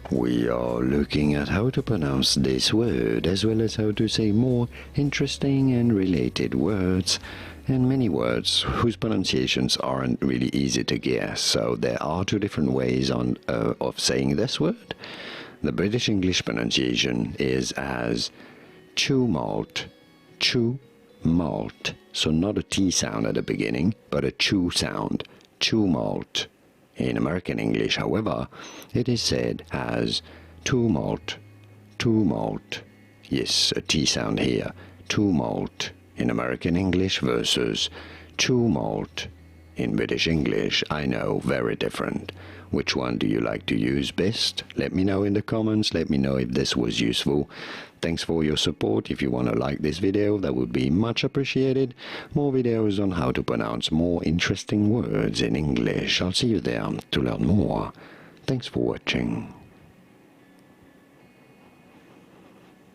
We are looking at how to pronounce this word, as well as how to say more interesting and related words, and many words whose pronunciations aren't really easy to guess. So there are two different ways of saying this word. The British English pronunciation is as tumult, tumult. So not a T sound at the beginning, but a chew sound, tumult. In American English, however, it is said as tumult, tumult. Yes, a T sound here, tumult in American English versus tumult in British English. I know, very different. Which one do you like to use best? Let me know in the comments. Let me know if this was useful. Thanks for your support. If you want to like this video, that would be much appreciated. More videos on how to pronounce more interesting words in English. I'll see you there to learn more. Thanks for watching.